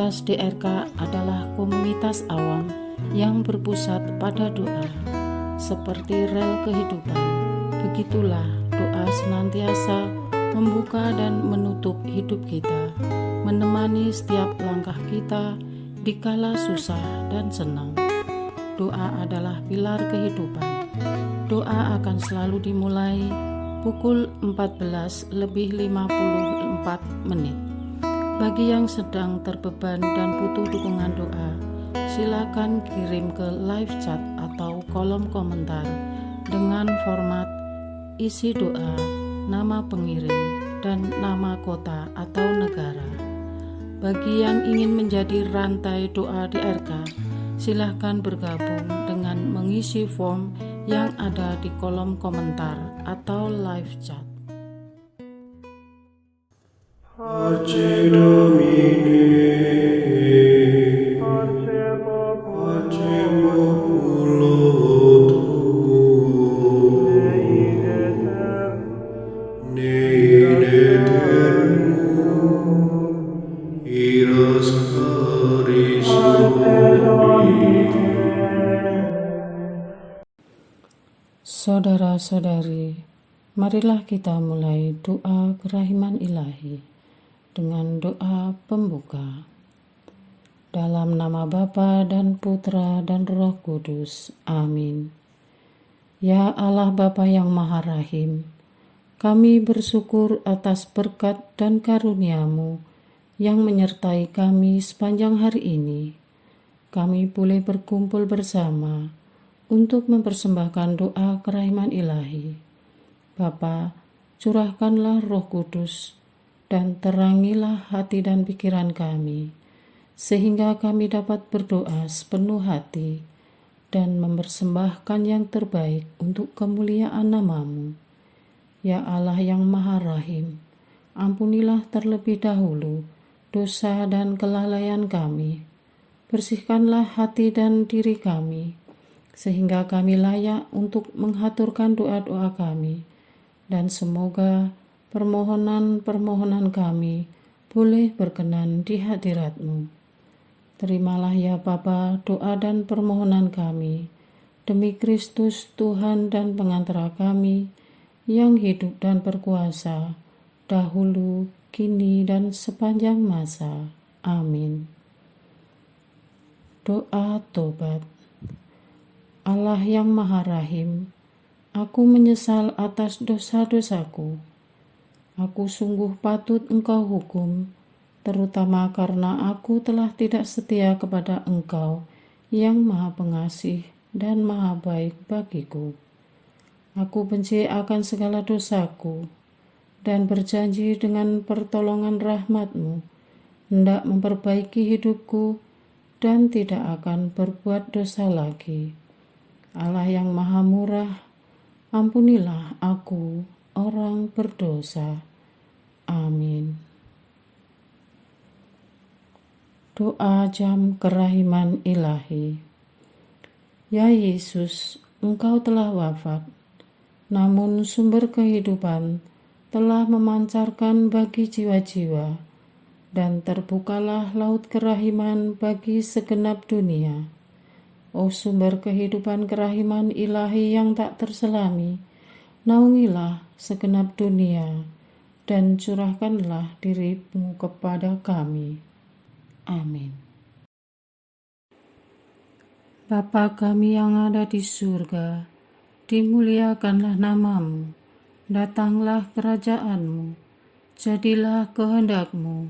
Komunitas DRK adalah komunitas awam yang berpusat pada doa. Seperti rel kehidupan, begitulah doa senantiasa membuka dan menutup hidup kita, menemani setiap langkah kita di kala susah dan senang. Doa adalah pilar kehidupan. Doa akan selalu dimulai pukul 14:54. Bagi yang sedang terbeban dan butuh dukungan doa, silakan kirim ke live chat atau kolom komentar dengan format isi doa, nama pengirim, dan nama kota atau negara. Bagi yang ingin menjadi rantai doa DRK, silakan bergabung dengan mengisi form yang ada di kolom komentar atau live chat. Pace Domini, pace populo tuo, ne in aeternum, iras Christus Domini. Saudara-saudari, marilah kita mulai doa kerahiman ilahi dengan doa pembuka. Dalam nama Bapa dan Putra dan Roh Kudus. Amin. Ya Allah Bapa yang Maha Rahim, kami bersyukur atas berkat dan karunia-Mu yang menyertai kami sepanjang hari ini. Kami boleh berkumpul bersama untuk mempersembahkan doa kerahiman ilahi. Bapa, curahkanlah Roh Kudus dan terangilah hati dan pikiran kami, sehingga kami dapat berdoa sepenuh hati dan mempersembahkan yang terbaik untuk kemuliaan nama-Mu. Ya Allah yang Maha Rahim, ampunilah terlebih dahulu dosa dan kelalaian kami. Bersihkanlah hati dan diri kami, sehingga kami layak untuk menghaturkan doa-doa kami, dan semoga permohonan-permohonan kami boleh berkenan di hadirat-Mu. Terimalah ya Bapa doa dan permohonan kami, demi Kristus Tuhan dan pengantara kami, yang hidup dan berkuasa, dahulu, kini, dan sepanjang masa. Amin. Doa tobat. Allah yang Maha Rahim, aku menyesal atas dosa-dosaku. Aku sungguh patut Engkau hukum, terutama karena aku telah tidak setia kepada Engkau yang Maha Pengasih dan Maha Baik bagiku. Aku benci akan segala dosaku dan berjanji dengan pertolongan rahmat-Mu hendak memperbaiki hidupku dan tidak akan berbuat dosa lagi. Allah yang Maha Murah, ampunilah aku, orang berdosa. Amin. Doa jam kerahiman ilahi. Ya Yesus, Engkau telah wafat, namun sumber kehidupan telah memancarkan bagi jiwa-jiwa, dan terbukalah laut kerahiman bagi segenap dunia. O sumber kehidupan kerahiman ilahi yang tak terselami, naungilah segenap dunia, dan curahkanlah diri-Mu kepada kami. Amin. Bapa kami yang ada di surga, dimuliakanlah nama-Mu, datanglah kerajaan-Mu, jadilah kehendak-Mu,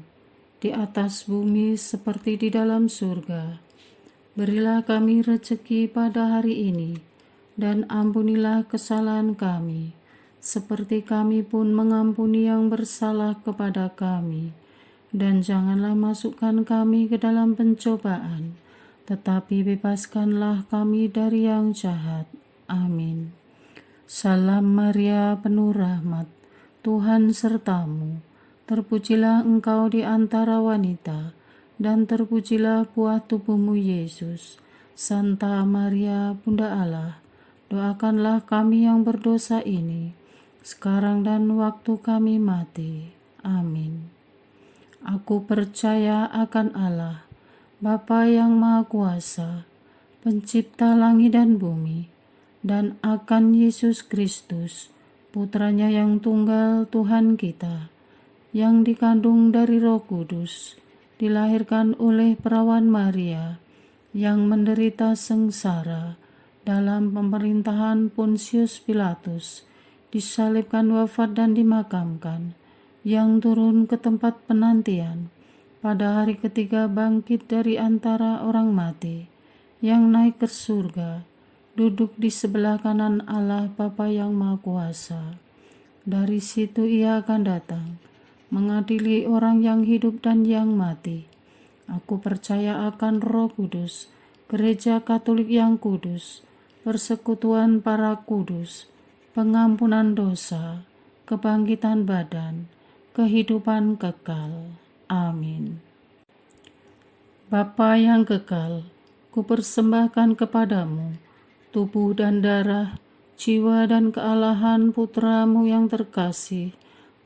di atas bumi seperti di dalam surga. Berilah kami rezeki pada hari ini, dan ampunilah kesalahan kami, seperti kami pun mengampuni yang bersalah kepada kami. Dan janganlah masukkan kami ke dalam pencobaan, tetapi bebaskanlah kami dari yang jahat. Amin. Salam Maria, penuh rahmat, Tuhan serta-Mu. Terpujilah Engkau di antara wanita, dan terpujilah buah tubuh-Mu Yesus. Santa Maria, Bunda Allah, doakanlah kami yang berdosa ini, sekarang dan waktu kami mati. Amin. Aku percaya akan Allah, Bapa yang Maha Kuasa, Pencipta langit dan bumi, dan akan Yesus Kristus, Putranya yang tunggal Tuhan kita, yang dikandung dari Roh Kudus, dilahirkan oleh perawan Maria, yang menderita sengsara dalam pemerintahan Pontius Pilatus, disalibkan, wafat dan dimakamkan, yang turun ke tempat penantian, pada hari ketiga bangkit dari antara orang mati, yang naik ke surga, duduk di sebelah kanan Allah Bapa yang Maha Kuasa. Dari situ Ia akan datang, mengadili orang yang hidup dan yang mati. Aku percaya akan Roh Kudus, Gereja Katolik yang kudus, persekutuan para kudus, pengampunan dosa, kebangkitan badan, kehidupan kekal. Amin. Bapa yang kekal, kupersembahkan kepadamu tubuh dan darah, jiwa dan kealahan Putramu yang terkasih,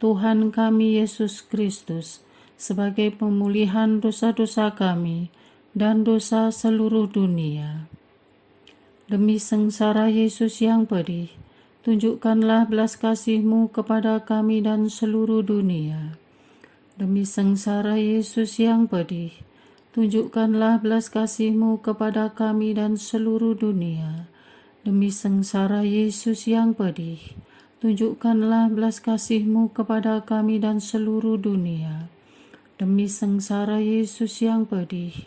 Tuhan kami Yesus Kristus, sebagai pemulihan dosa-dosa kami dan dosa seluruh dunia. Demi sengsara Yesus yang pedih, tunjukkanlah belas kasih-Mu kepada kami dan seluruh dunia. Demi sengsara Yesus yang pedih, tunjukkanlah belas kasih-Mu kepada kami dan seluruh dunia. Demi sengsara Yesus yang pedih, tunjukkanlah belas kasih-Mu kepada kami dan seluruh dunia. Demi sengsara Yesus yang pedih,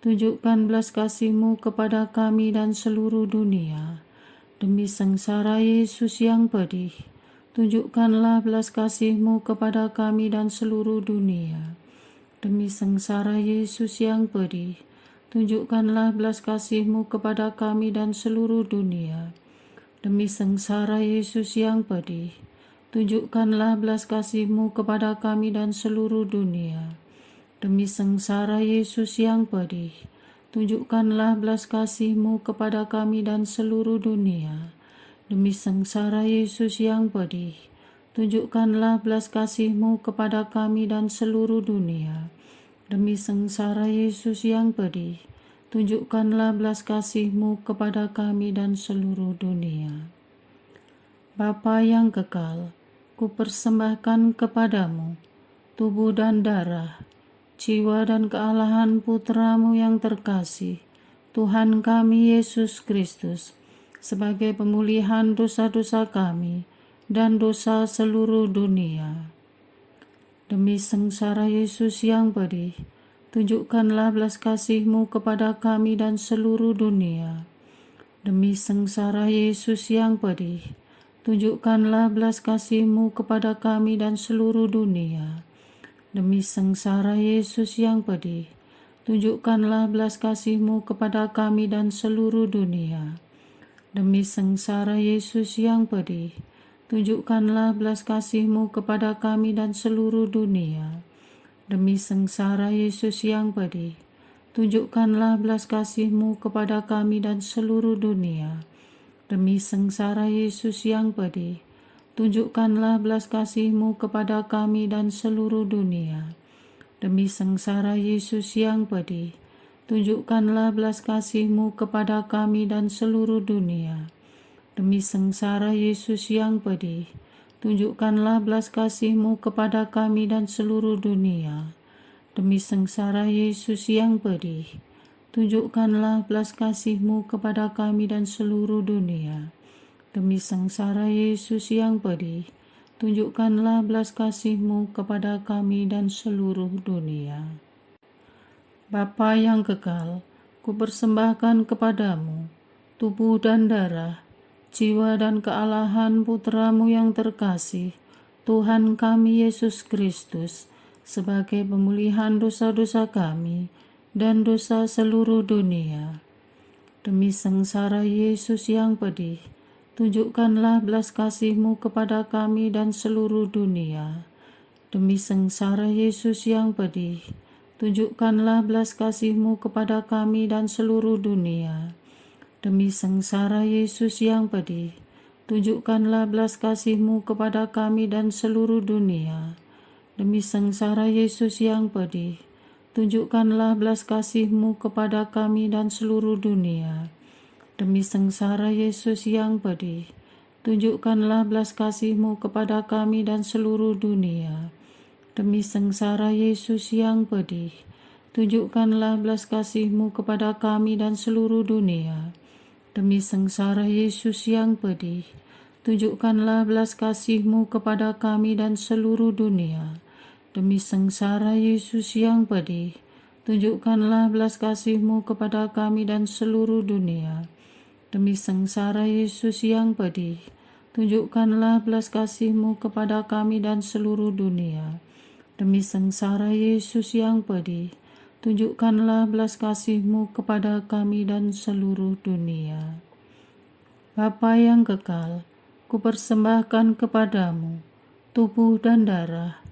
tunjukkan belas kasih-Mu kepada kami dan seluruh dunia. Demi sengsara Yesus yang pedih, tunjukkanlah belas kasih-Mu kepada kami dan seluruh dunia. Demi sengsara Yesus yang pedih, tunjukkanlah belas kasih-Mu kepada kami dan seluruh dunia. Demi sengsara Yesus yang pedih, tunjukkanlah belas kasih-Mu kepada kami dan seluruh dunia. Demi sengsara Yesus yang pedih, tunjukkanlah belas kasih-Mu kepada kami dan seluruh dunia. Demi sengsara Yesus yang pedih, tunjukkanlah belas kasih-Mu kepada kami dan seluruh dunia. Demi sengsara Yesus yang pedih, tunjukkanlah belas kasih-Mu kepada kami dan seluruh dunia. Bapa yang kekal, kupersembahkan kepadamu tubuh dan darah, jiwa dan kealahan Putramu yang terkasih, Tuhan kami Yesus Kristus, sebagai pemulihan dosa-dosa kami dan dosa seluruh dunia. Demi sengsara Yesus yang pedih, tunjukkanlah belas kasih-Mu kepada kami dan seluruh dunia. Demi sengsara Yesus yang pedih, tunjukkanlah belas kasih-Mu kepada kami dan seluruh dunia. Demi sengsara Yesus yang pedih, tunjukkanlah belas kasih-Mu kepada kami dan seluruh dunia. Demi sengsara Yesus yang pedih, tunjukkanlah belas kasih-Mu kepada kami dan seluruh dunia. Demi sengsara Yesus yang pedih, tunjukkanlah belas kasih-Mu kepada kami dan seluruh dunia. Demi sengsara Yesus yang pedih, tunjukkanlah belas kasih-Mu kepada kami dan seluruh dunia. Demi sengsara Yesus yang pedih, tunjukkanlah belas kasih-Mu kepada kami dan seluruh dunia. Demi sengsara Yesus yang pedih, tunjukkanlah belas kasih-Mu kepada kami dan seluruh dunia. Demi sengsara Yesus yang pedih, tunjukkanlah belas kasih-Mu kepada kami dan seluruh dunia. Demi sengsara Yesus yang pedih, tunjukkanlah belas kasih-Mu kepada kami dan seluruh dunia. Bapa yang kekal, kupersembahkan kepadamu tubuh dan darah, jiwa dan kealahan Putramu yang terkasih, Tuhan kami Yesus Kristus, sebagai pemulihan dosa-dosa kami dan dosa seluruh dunia. Demi sengsara Yesus yang pedih, tunjukkanlah belas kasih-Mu kepada kami dan seluruh dunia. Demi sengsara Yesus yang pedih, tunjukkanlah belas kasih-Mu kepada kami dan seluruh dunia. Demi sengsara Yesus yang pedih, tunjukkanlah belas kasih-Mu kepada kami dan seluruh dunia. Demi sengsara Yesus yang pedih, tunjukkanlah belas kasih-Mu kepada kami dan seluruh dunia. Demi sengsara Yesus yang pedih, tunjukkanlah belas kasih-Mu kepada kami dan seluruh dunia. Demi sengsara Yesus yang pedih, tunjukkanlah belas kasih-Mu kepada kami dan seluruh dunia. Demi sengsara Yesus yang pedih, tunjukkanlah belas kasih-Mu kepada kami dan seluruh dunia. Demi sengsara Yesus yang pedih, tunjukkanlah belas kasih-Mu kepada kami dan seluruh dunia. Demi sengsara Yesus yang pedih, tunjukkanlah belas kasih-Mu kepada kami dan seluruh dunia. Demi sengsara Yesus yang pedih, tunjukkanlah belas kasih-Mu kepada kami dan seluruh dunia. Bapa yang kekal, kupersembahkan kepadamu tubuh dan darah,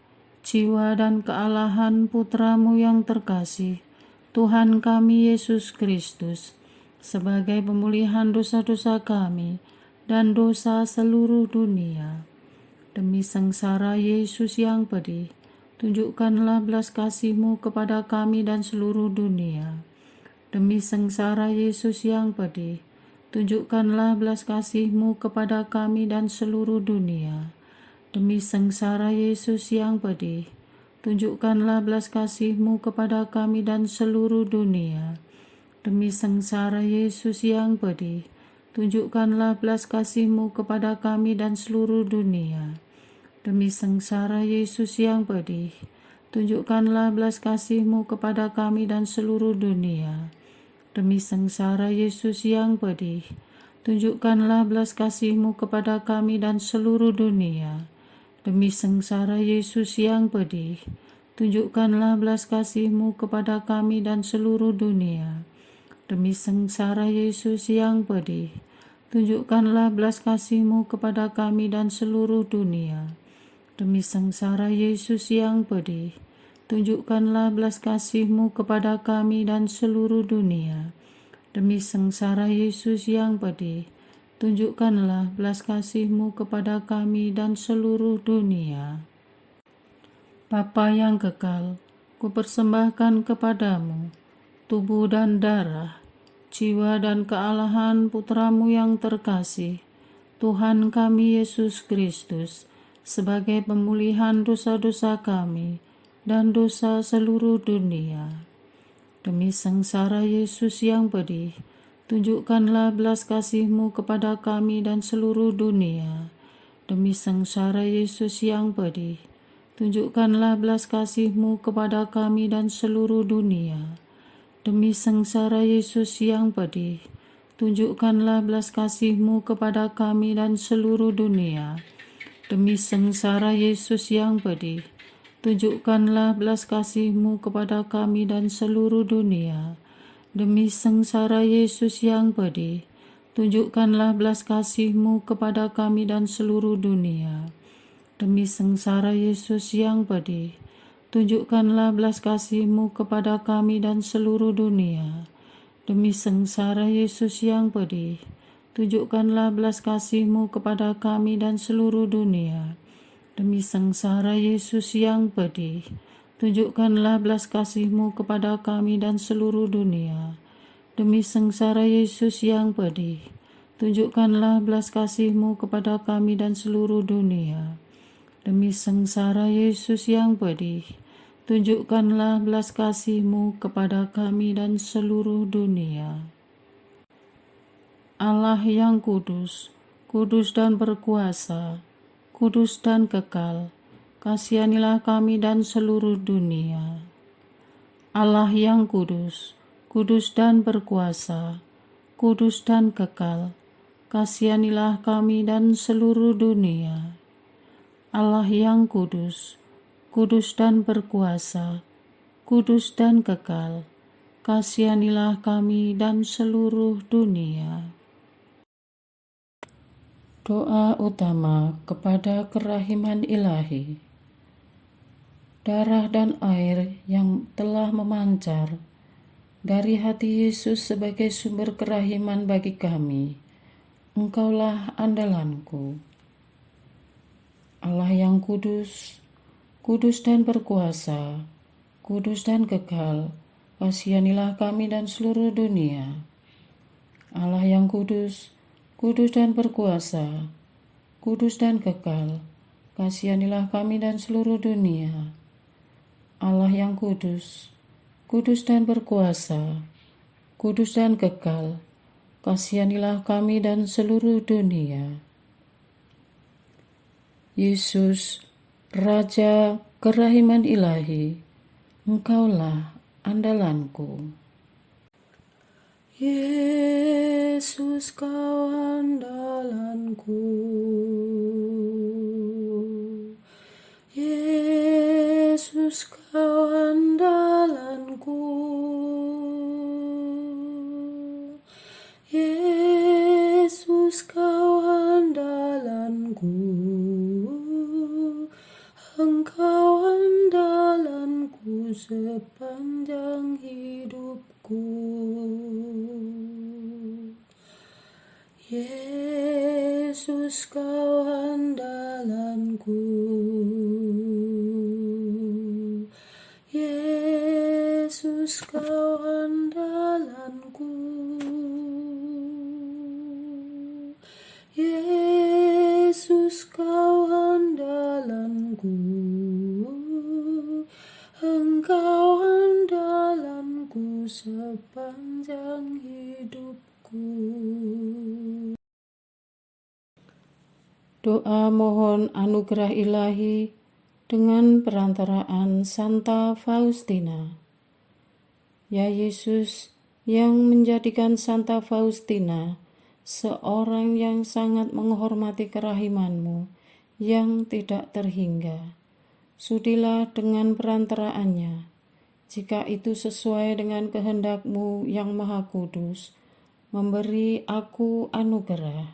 jiwa dan kealahan Putra-Mu yang terkasih, Tuhan kami Yesus Kristus, sebagai pemulihan dosa-dosa kami dan dosa seluruh dunia. Demi sengsara Yesus yang pedih, tunjukkanlah belas kasih-Mu kepada kami dan seluruh dunia. Demi sengsara Yesus yang pedih, tunjukkanlah belas kasih-Mu kepada kami dan seluruh dunia. Demi sengsara Yesus yang pedih, tunjukkanlah belas kasih-Mu kepada kami dan seluruh dunia. Demi sengsara Yesus yang pedih, tunjukkanlah belas kasih-Mu kepada kami dan seluruh dunia. Demi sengsara Yesus yang pedih, tunjukkanlah belas kasih-Mu kepada kami dan seluruh dunia. Demi sengsara Yesus yang pedih, tunjukkanlah belas kasih-Mu kepada kami dan seluruh dunia. Demi sengsara Yesus yang pedih, tunjukkanlah belas kasih-Mu kepada kami dan seluruh dunia. Demi sengsara Yesus yang pedih, tunjukkanlah belas kasih-Mu kepada kami dan seluruh dunia. Demi sengsara Yesus yang pedih, tunjukkanlah belas kasih-Mu kepada kami dan seluruh dunia. Demi sengsara Yesus yang pedih, tunjukkanlah belas kasih-Mu kepada kami dan seluruh dunia. Bapa yang kekal, kupersembahkan kepadamu tubuh dan darah, jiwa dan kealahan Putra-Mu yang terkasih, Tuhan kami Yesus Kristus, sebagai pemulihan dosa-dosa kami dan dosa seluruh dunia. Demi sengsara Yesus yang pedih, tunjukkanlah belas kasih-Mu kepada kami dan seluruh dunia. Demi sengsara Yesus yang pedih, tunjukkanlah belas kasih-Mu kepada kami dan seluruh dunia. Demi sengsara Yesus yang pedih, tunjukkanlah belas kasih-Mu kepada kami dan seluruh dunia. Demi sengsara Yesus yang pedih, tunjukkanlah belas kasih-Mu kepada kami dan seluruh dunia. Demi sengsara Yesus yang pedih, tunjukkanlah belas kasih-Mu kepada kami dan seluruh dunia. Demi sengsara Yesus yang pedih, tunjukkanlah belas kasih-Mu kepada kami dan seluruh dunia. Demi sengsara Yesus yang pedih, tunjukkanlah belas kasih-Mu kepada kami dan seluruh dunia. Demi sengsara Yesus yang pedih, tunjukkanlah belas kasih-Mu kepada kami dan seluruh dunia. Demi sengsara Yesus yang pedih, tunjukkanlah belas kasih-Mu kepada kami dan seluruh dunia. Demi sengsara Yesus yang pedih, tunjukkanlah belas kasih-Mu kepada kami dan seluruh dunia. Allah yang kudus, kudus dan berkuasa, kudus dan kekal, kasihanilah kami dan seluruh dunia. Allah yang kudus, kudus dan berkuasa, kudus dan kekal, kasihanilah kami dan seluruh dunia. Allah yang kudus, kudus dan berkuasa, kudus dan kekal, kasihanilah kami dan seluruh dunia. Doa utama kepada kerahiman ilahi. Darah dan air yang telah memancar dari hati Yesus sebagai sumber kerahiman bagi kami, Engkaulah andalanku. Allah yang kudus, kudus dan berkuasa, kudus dan kekal, kasihanilah kami dan seluruh dunia. Allah yang kudus, kudus dan berkuasa, kudus dan kekal, kasihanilah kami dan seluruh dunia. Allah yang kudus, kudus dan berkuasa, kudus dan kekal, kasihanilah kami dan seluruh dunia. Yesus, Raja kerahiman ilahi, Engkaulah andalanku. Yesus, Kau andalanku. Yesus, Kau andalanku. Yesus, Kau andalanku. Engkau andalanku sepanjang hidupku. Yesus, Kau andalanku. Yesus, Kau andalanku. Yesus, Kau andalanku. Engkau andalanku sepanjang hidupku. Doa mohon anugerah ilahi dengan perantaraan Santa Faustina. Ya Yesus, yang menjadikan Santa Faustina seorang yang sangat menghormati kerahiman-Mu yang tidak terhingga, sudilah dengan perantaraannya, jika itu sesuai dengan kehendak-Mu yang maha kudus, memberi aku anugerah.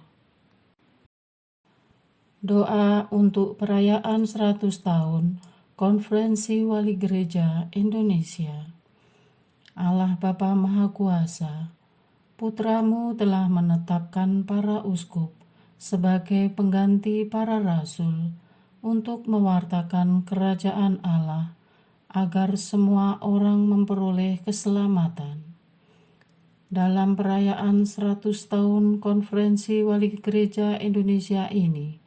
Doa untuk perayaan 100 tahun Konferensi Wali Gereja Indonesia. Allah Bapa Maha Kuasa, Putra-Mu telah menetapkan para uskup sebagai pengganti para rasul untuk mewartakan kerajaan Allah agar semua orang memperoleh keselamatan. Dalam perayaan 100 tahun Konferensi Wali Gereja Indonesia ini,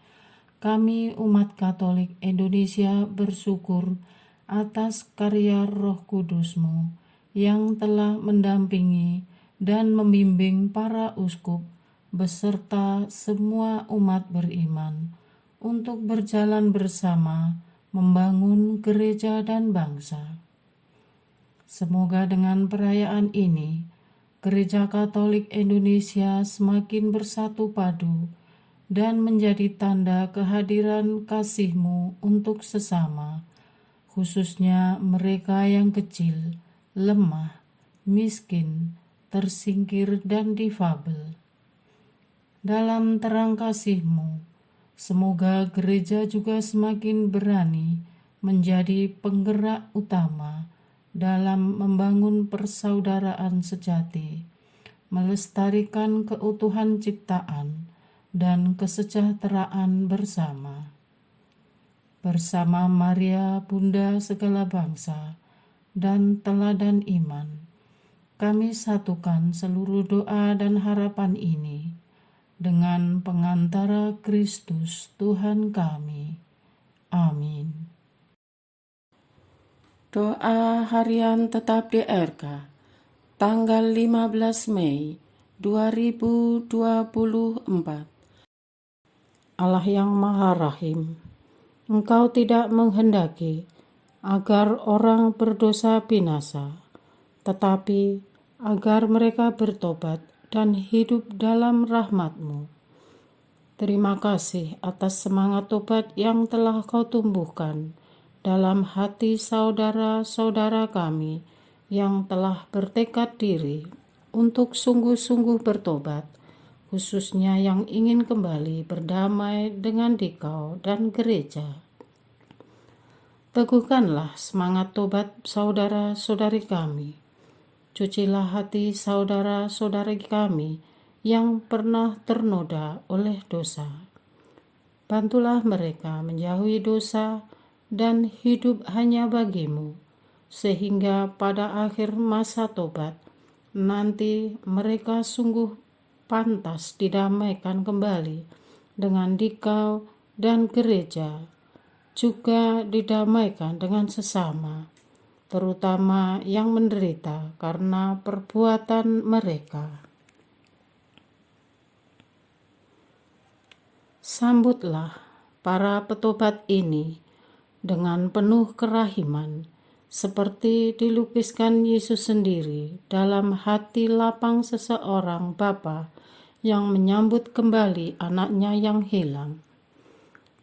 kami umat Katolik Indonesia bersyukur atas karya Roh Kudus-Mu yang telah mendampingi dan membimbing para uskup beserta semua umat beriman untuk berjalan bersama membangun gereja dan bangsa. Semoga dengan perayaan ini, Gereja Katolik Indonesia semakin bersatu padu dan menjadi tanda kehadiran kasih-Mu untuk sesama, khususnya mereka yang kecil, lemah, miskin, tersingkir, dan difabel. Dalam terang kasih-Mu, semoga gereja juga semakin berani menjadi penggerak utama dalam membangun persaudaraan sejati, melestarikan keutuhan ciptaan dan kesejahteraan bersama. Bersama Maria, Bunda segala bangsa, dan teladan iman, kami satukan seluruh doa dan harapan ini dengan pengantara Kristus Tuhan kami. Amin. Doa harian tetap DRK, tanggal 15 Mei 2024. Allah yang Maha Rahim, Engkau tidak menghendaki agar orang berdosa binasa, tetapi agar mereka bertobat dan hidup dalam rahmat-Mu. Terima kasih atas semangat tobat yang telah Kau tumbuhkan dalam hati saudara-saudara kami yang telah bertekad diri untuk sungguh-sungguh bertobat, khususnya yang ingin kembali berdamai dengan Dikau dan gereja. Teguhkanlah semangat tobat saudara-saudari kami. Cucilah hati saudara-saudari kami yang pernah ternoda oleh dosa. Bantulah mereka menjauhi dosa dan hidup hanya bagi-Mu, sehingga pada akhir masa tobat nanti mereka sungguh pantas didamaikan kembali dengan dikau dan gereja, juga didamaikan dengan sesama, terutama yang menderita karena perbuatan mereka. Sambutlah para petobat ini dengan penuh kerahiman, seperti dilukiskan Yesus sendiri dalam hati lapang seseorang bapa yang menyambut kembali anaknya yang hilang.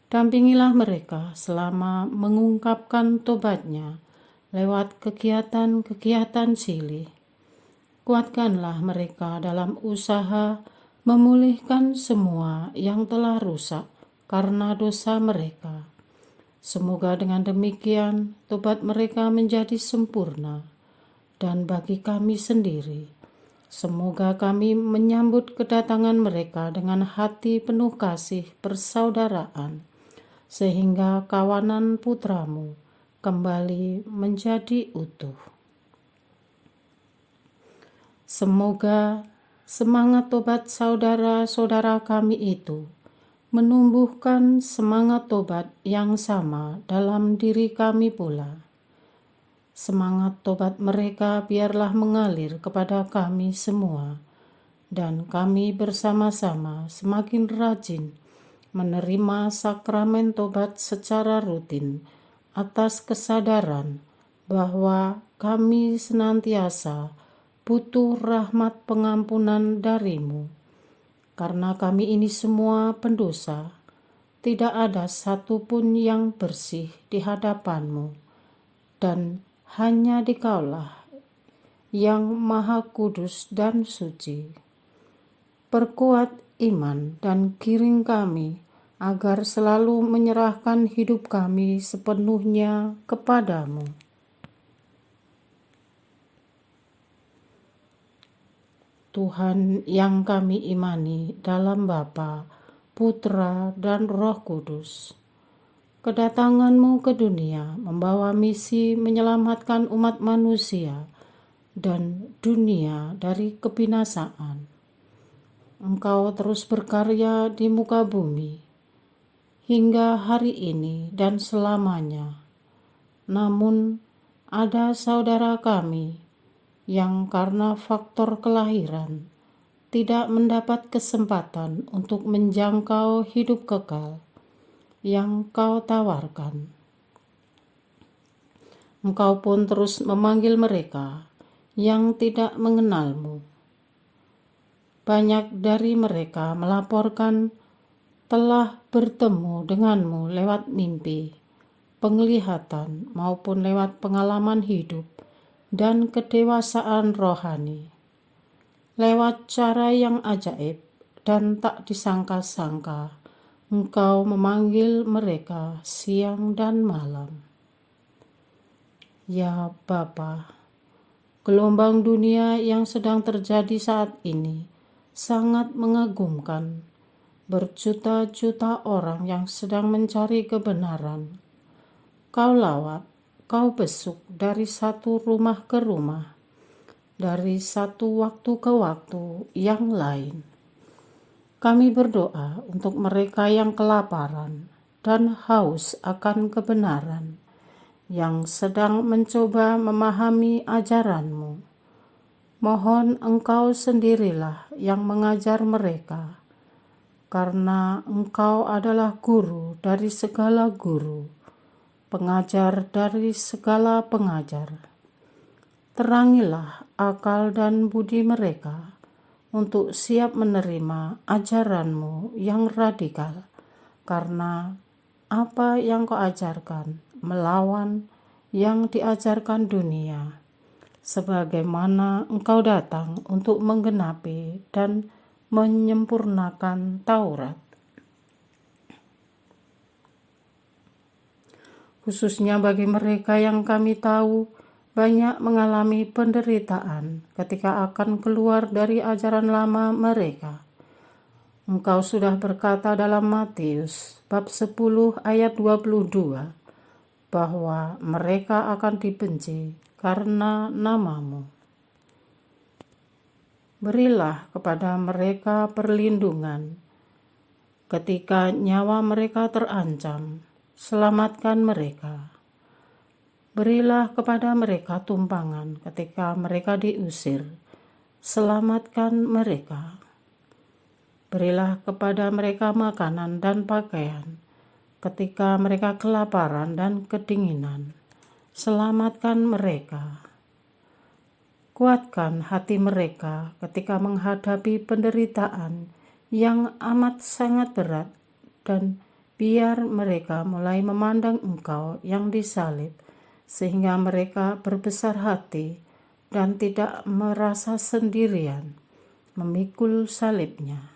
Dampingilah mereka selama mengungkapkan tobatnya lewat kegiatan-kegiatan silih. Kuatkanlah mereka dalam usaha memulihkan semua yang telah rusak karena dosa mereka. Semoga dengan demikian tobat mereka menjadi sempurna. Dan bagi kami sendiri, semoga kami menyambut kedatangan mereka dengan hati penuh kasih persaudaraan, sehingga kawanan putramu kembali menjadi utuh. Semoga semangat tobat saudara-saudara kami itu menumbuhkan semangat tobat yang sama dalam diri kami pula. Semangat tobat mereka biarlah mengalir kepada kami semua, dan kami bersama-sama semakin rajin menerima sakramen tobat secara rutin atas kesadaran bahwa kami senantiasa butuh rahmat pengampunan darimu. Karena kami ini semua pendosa, tidak ada satupun yang bersih di hadapanmu, dan hanya Dikaulah yang Maha Kudus dan suci. Perkuat iman dan giring kami agar selalu menyerahkan hidup kami sepenuhnya kepadamu. Tuhan yang kami imani dalam Bapa, Putra, dan Roh Kudus. Kedatangan-Mu ke dunia membawa misi menyelamatkan umat manusia dan dunia dari kebinasaan. Engkau terus berkarya di muka bumi hingga hari ini dan selamanya. Namun ada saudara kami yang karena faktor kelahiran tidak mendapat kesempatan untuk menjangkau hidup kekal yang Kau tawarkan. Engkau pun terus memanggil mereka yang tidak mengenal-Mu. Banyak dari mereka melaporkan telah bertemu dengan-Mu lewat mimpi, penglihatan maupun lewat pengalaman hidup dan kedewasaan rohani, lewat cara yang ajaib dan tak disangka-sangka. Engkau memanggil mereka siang dan malam. Ya Bapa, gelombang dunia yang sedang terjadi saat ini sangat mengagumkan. Berjuta-juta orang yang sedang mencari kebenaran. Kau lawat, Kau besuk dari satu rumah ke rumah, dari satu waktu ke waktu yang lain. Kami berdoa untuk mereka yang kelaparan dan haus akan kebenaran, yang sedang mencoba memahami ajaran-Mu. Mohon Engkau sendirilah yang mengajar mereka, karena Engkau adalah guru dari segala guru, pengajar dari segala pengajar. Terangilah akal dan budi mereka untuk siap menerima ajaran-Mu yang radikal, karena apa yang Kau ajarkan melawan yang diajarkan dunia, sebagaimana Engkau datang untuk menggenapi dan menyempurnakan Taurat. Khususnya bagi mereka yang kami tahu banyak mengalami penderitaan ketika akan keluar dari ajaran lama mereka. Engkau sudah berkata dalam Matius bab 10 ayat 22, bahwa mereka akan dibenci karena nama-Mu. Berilah kepada mereka perlindungan ketika nyawa mereka terancam. Selamatkan mereka. Berilah kepada mereka tumpangan ketika mereka diusir. Selamatkan mereka. Berilah kepada mereka makanan dan pakaian ketika mereka kelaparan dan kedinginan. Selamatkan mereka. Kuatkan hati mereka ketika menghadapi penderitaan yang amat sangat berat, dan biar mereka mulai memandang Engkau yang disalib, sehingga mereka berbesar hati dan tidak merasa sendirian memikul salibnya.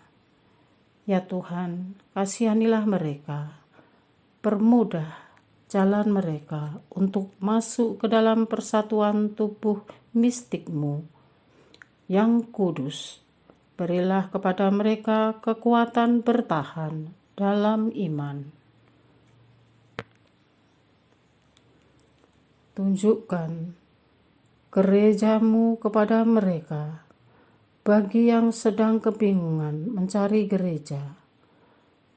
Ya Tuhan, kasihanilah mereka, permudah jalan mereka untuk masuk ke dalam persatuan tubuh mistik-Mu yang kudus. Berilah kepada mereka kekuatan bertahan dalam iman. Tunjukkan gereja-Mu kepada mereka, bagi yang sedang kebingungan mencari gereja.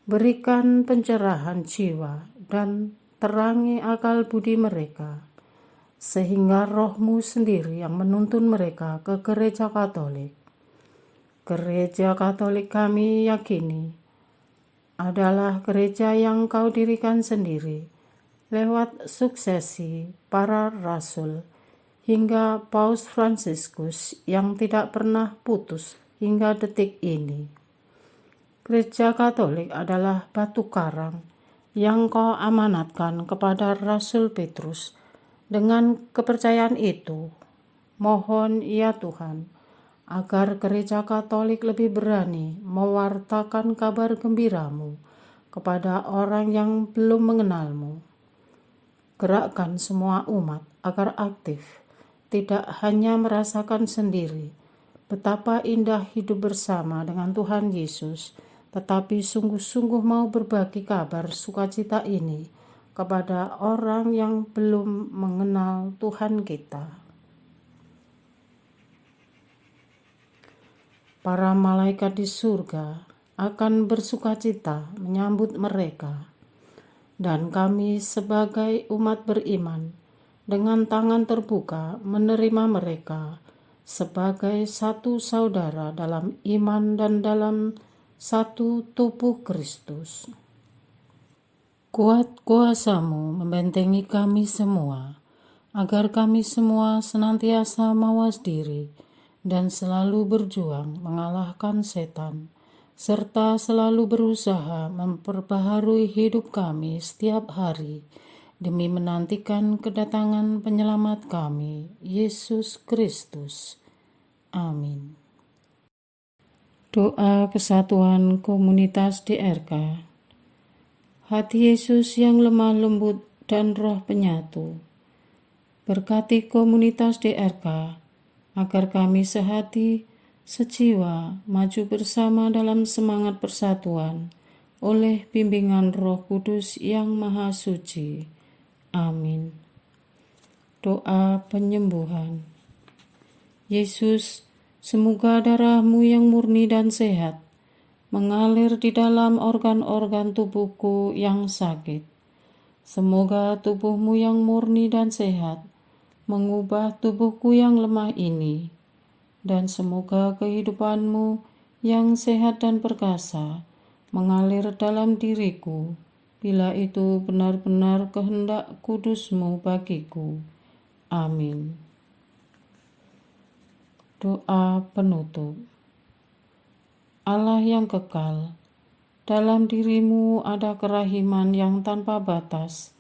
Berikan pencerahan jiwa dan terangi akal budi mereka, sehingga Roh-Mu sendiri yang menuntun mereka ke gereja Katolik. Gereja Katolik kami yakini adalah gereja yang Kau dirikan sendiri lewat suksesi para rasul hingga Paus Fransiskus yang tidak pernah putus hingga detik ini. Gereja Katolik adalah batu karang yang Kau amanatkan kepada Rasul Petrus. Dengan kepercayaan itu, mohon ya Tuhan, agar gereja Katolik lebih berani mewartakan kabar gembira-Mu kepada orang yang belum mengenal-Mu. Gerakkan semua umat agar aktif, tidak hanya merasakan sendiri betapa indah hidup bersama dengan Tuhan Yesus, tetapi sungguh-sungguh mau berbagi kabar sukacita ini kepada orang yang belum mengenal Tuhan kita. Para malaikat di surga akan bersukacita menyambut mereka, dan kami sebagai umat beriman dengan tangan terbuka menerima mereka sebagai satu saudara dalam iman dan dalam satu tubuh Kristus. Kuat kuasa-Mu membentengi kami semua, agar kami semua senantiasa mawas diri dan selalu berjuang mengalahkan setan, serta selalu berusaha memperbaharui hidup kami setiap hari demi menantikan kedatangan penyelamat kami, Yesus Kristus. Amin. Doa kesatuan komunitas DRK. Hati Yesus yang lemah lembut dan roh penyatu, berkati komunitas DRK agar kami sehati, sejiwa, maju bersama dalam semangat persatuan oleh bimbingan Roh Kudus yang Maha Suci. Amin. Doa penyembuhan. Yesus, semoga darah-Mu yang murni dan sehat mengalir di dalam organ-organ tubuhku yang sakit. Semoga tubuh-Mu yang murni dan sehat mengubah tubuhku yang lemah ini, dan semoga kehidupan-Mu yang sehat dan perkasa mengalir dalam diriku, bila itu benar-benar kehendak kudus-Mu bagiku. Amin. Doa penutup. Allah yang kekal, dalam diri-Mu ada kerahiman yang tanpa batas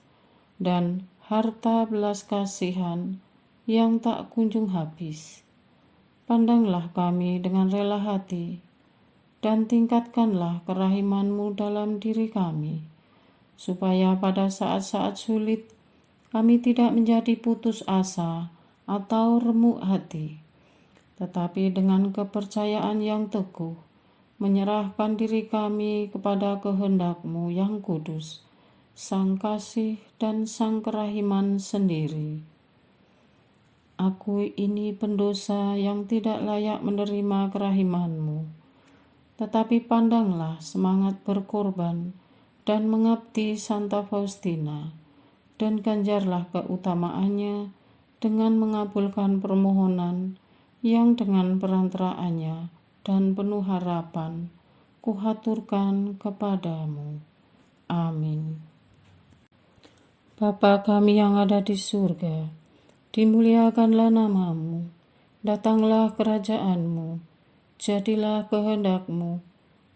dan harta belas kasihan yang tak kunjung habis. Pandanglah kami dengan rela hati dan tingkatkanlah kerahiman-Mu dalam diri kami, supaya pada saat-saat sulit kami tidak menjadi putus asa atau remuk hati, tetapi dengan kepercayaan yang teguh menyerahkan diri kami kepada kehendak-Mu yang kudus, Sang Kasih dan Sang Kerahiman sendiri. Aku ini pendosa yang tidak layak menerima kerahiman-Mu, tetapi pandanglah semangat berkorban dan mengabdi Santa Faustina, dan ganjarlah keutamaannya dengan mengabulkan permohonan yang dengan perantaraannya dan penuh harapan kuhaturkan kepadamu. Amin. Bapa kami yang ada di surga, dimuliakanlah nama-Mu, datanglah kerajaan-Mu, jadilah kehendak-Mu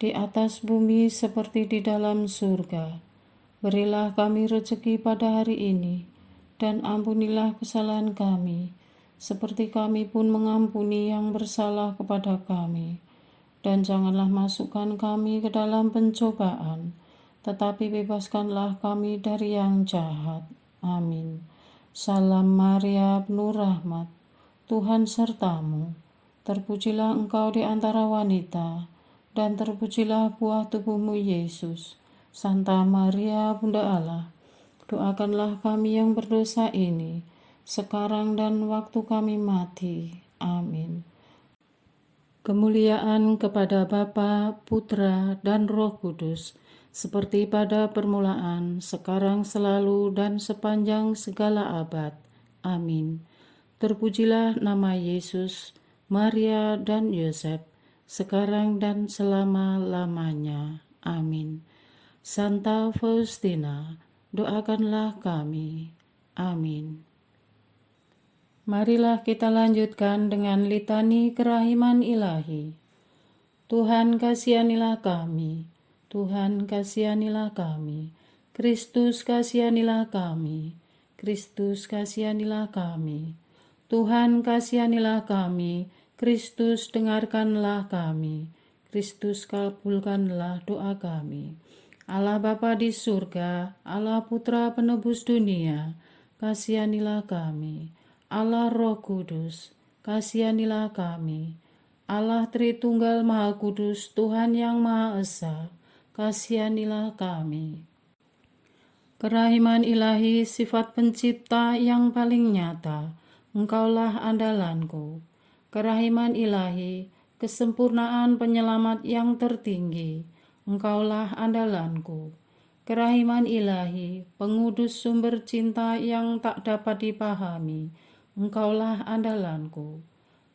di atas bumi seperti di dalam surga. Berilah kami rezeki pada hari ini, dan ampunilah kesalahan kami, seperti kami pun mengampuni yang bersalah kepada kami. Dan janganlah masukkan kami ke dalam pencobaan, tetapi bebaskanlah kami dari yang jahat. Amin. Salam Maria, penuh rahmat, Tuhan sertamu. Terpujilah engkau di antara wanita, dan terpujilah buah tubuhmu Yesus. Santa Maria, Bunda Allah, doakanlah kami yang berdosa ini, sekarang dan waktu kami mati. Amin. Kemuliaan kepada Bapa, Putra, dan Roh Kudus, seperti pada permulaan, sekarang, selalu, dan sepanjang segala abad. Amin. Terpujilah nama Yesus, Maria, dan Yosef, sekarang dan selama-lamanya. Amin. Santa Faustina, doakanlah kami. Amin. Marilah kita lanjutkan dengan litani kerahiman ilahi. Tuhan kasihanilah kami, Tuhan kasihanilah kami, Kristus kasihanilah kami, Kristus kasihanilah kami, Tuhan kasihanilah kami, Kristus dengarkanlah kami, Kristus kabulkanlah doa kami. Allah Bapa di surga, Allah Putra penebus dunia, kasihanilah kami. Allah Roh Kudus, kasihanilah kami. Allah Tritunggal Maha Kudus, Tuhan yang Maha Esa, kasihanilah kami. Kerahiman ilahi, sifat pencipta yang paling nyata, Engkaulah andalanku. Kerahiman ilahi, kesempurnaan penyelamat yang tertinggi, Engkaulah andalanku. Kerahiman ilahi, pengudus sumber cinta yang tak dapat dipahami, Engkaulah andalanku.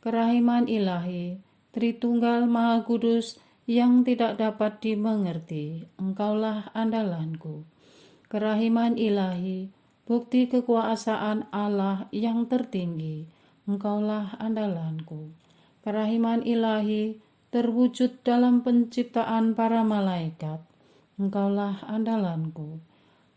Kerahiman ilahi, Tritunggal Maha Kudus yang tidak dapat dimengerti, Engkaulah andalanku. Kerahiman ilahi, bukti kekuasaan Allah yang tertinggi, Engkaulah andalanku. Kerahiman ilahi, terwujud dalam penciptaan para malaikat, Engkaulah andalanku.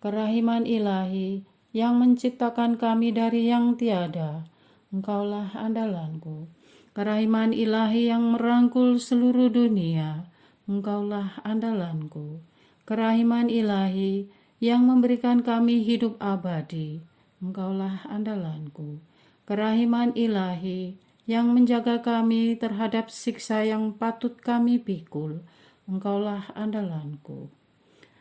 Kerahiman ilahi yang menciptakan kami dari yang tiada, Engkaulah andalanku. Kerahiman ilahi yang merangkul seluruh dunia, Engkaulah andalanku. Kerahiman ilahi yang memberikan kami hidup abadi, Engkaulah andalanku. Kerahiman ilahi yang menjaga kami terhadap siksa yang patut kami pikul, Engkaulah andalanku.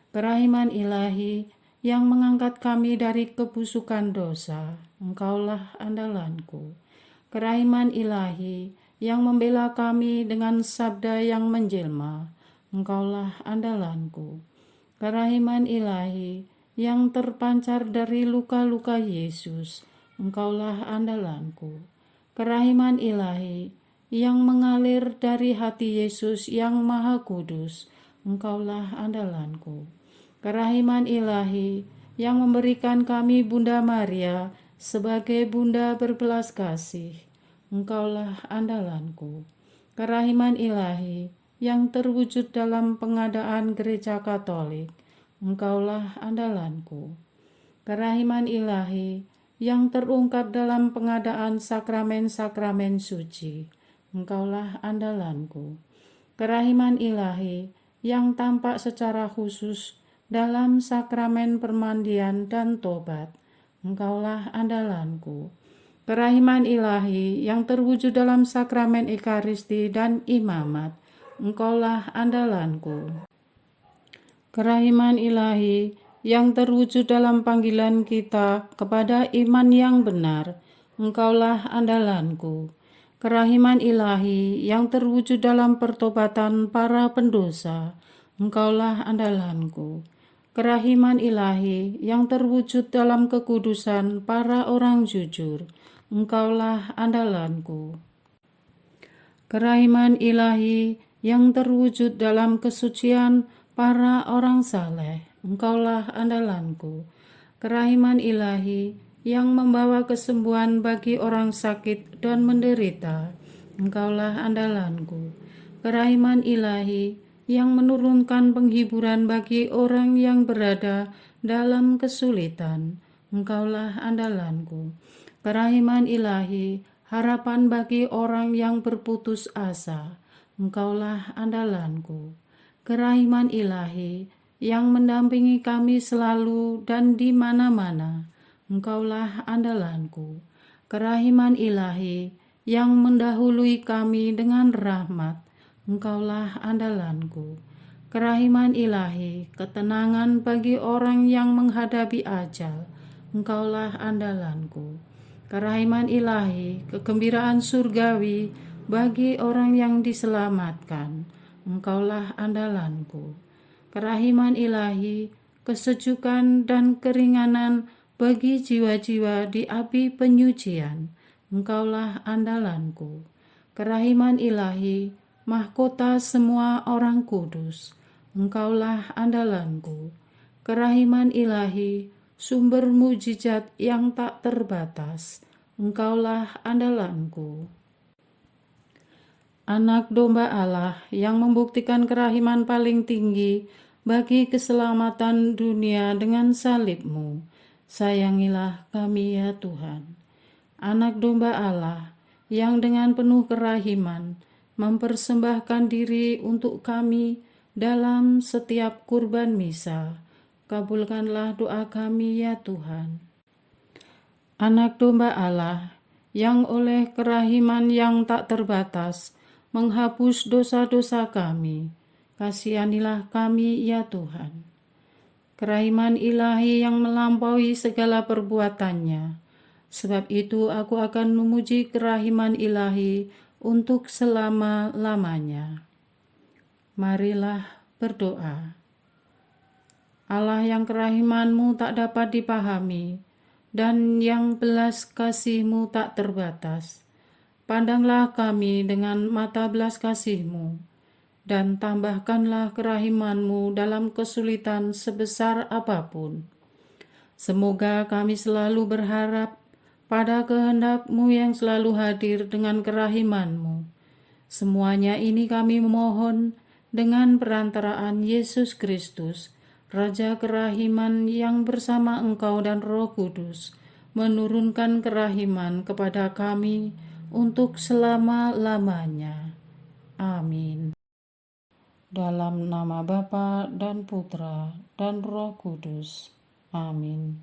Kerahiman ilahi yang mengangkat kami dari kebusukan dosa, Engkaulah andalanku. Kerahiman ilahi yang membela kami dengan sabda yang menjelma, Engkaulah andalanku. Kerahiman ilahi yang terpancar dari luka-luka Yesus, Engkaulah andalanku. Kerahiman ilahi yang mengalir dari hati Yesus yang Maha Kudus, Engkaulah andalanku. Kerahiman ilahi yang memberikan kami Bunda Maria sebagai Bunda berbelas kasih, Engkaulah andalanku. Kerahiman ilahi yang terwujud dalam pengadaan Gereja Katolik, Engkaulah andalanku. Kerahiman ilahi yang terungkap dalam pengadaan sakramen-sakramen suci, Engkaulah andalanku. Kerahiman ilahi yang tampak secara khusus dalam sakramen permandian dan tobat, Engkaulah andalanku. Kerahiman ilahi yang terwujud dalam sakramen Ekaristi dan imamat, Engkaulah andalanku. Kerahiman ilahi yang terwujud dalam panggilan kita kepada iman yang benar. Engkaulah andalanku. Kerahiman ilahi yang terwujud dalam pertobatan para pendosa. Engkaulah andalanku. Kerahiman ilahi yang terwujud dalam kekudusan para orang jujur. Engkaulah andalanku. Kerahiman ilahi yang terwujud dalam kesucian para orang saleh. Engkaulah andalanku. Kerahiman ilahi yang membawa kesembuhan bagi orang sakit dan menderita. Engkaulah andalanku. Kerahiman ilahi yang menurunkan penghiburan bagi orang yang berada dalam kesulitan. Engkaulah andalanku. Kerahiman ilahi, harapan bagi orang yang berputus asa. Engkaulah andalanku. Kerahiman ilahi yang mendampingi kami selalu dan di mana-mana. Engkaulah andalanku. Kerahiman ilahi yang mendahului kami dengan rahmat. Engkaulah andalanku. Kerahiman ilahi, ketenangan bagi orang yang menghadapi ajal. Engkaulah andalanku. Kerahiman ilahi, kegembiraan surgawi bagi orang yang diselamatkan. Engkaulah andalanku. Kerahiman ilahi, kesejukan dan keringanan bagi jiwa-jiwa di api penyucian. Engkaulah andalanku. Kerahiman ilahi, mahkota semua orang kudus. Engkaulah andalanku. Kerahiman ilahi, sumber mujizat yang tak terbatas. Engkaulah andalanku. Anak domba Allah yang membuktikan kerahiman paling tinggi bagi keselamatan dunia dengan salib-Mu. Sayangilah kami ya Tuhan. Anak domba Allah yang dengan penuh kerahiman mempersembahkan diri untuk kami dalam setiap kurban misa. Kabulkanlah doa kami ya Tuhan. Anak domba Allah yang oleh kerahiman yang tak terbatas menghapus dosa-dosa kami. Kasihanilah kami ya Tuhan. Kerahiman ilahi yang melampaui segala perbuatannya. Sebab itu aku akan memuji kerahiman ilahi untuk selama-lamanya. Marilah berdoa. Allah yang kerahiman-Mu tak dapat dipahami dan yang belas kasih-Mu tak terbatas. Pandanglah kami dengan mata belas kasih-Mu dan tambahkanlah kerahiman-Mu dalam kesulitan sebesar apapun. Semoga kami selalu berharap pada kehendak-Mu yang selalu hadir dengan kerahiman-Mu. Semuanya ini kami memohon dengan perantaraan Yesus Kristus, Raja kerahiman yang bersama Engkau dan Roh Kudus, menurunkan kerahiman kepada kami untuk selama-lamanya. Amin. Dalam nama Bapa dan Putra dan Roh Kudus. Amin.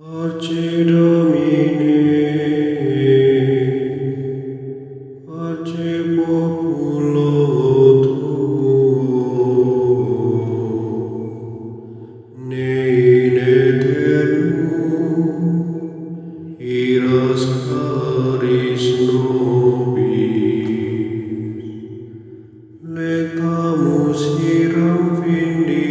Pace Domini, pace populo tuo, ne in aeternum, iras caris nobis, letamus hiram vindi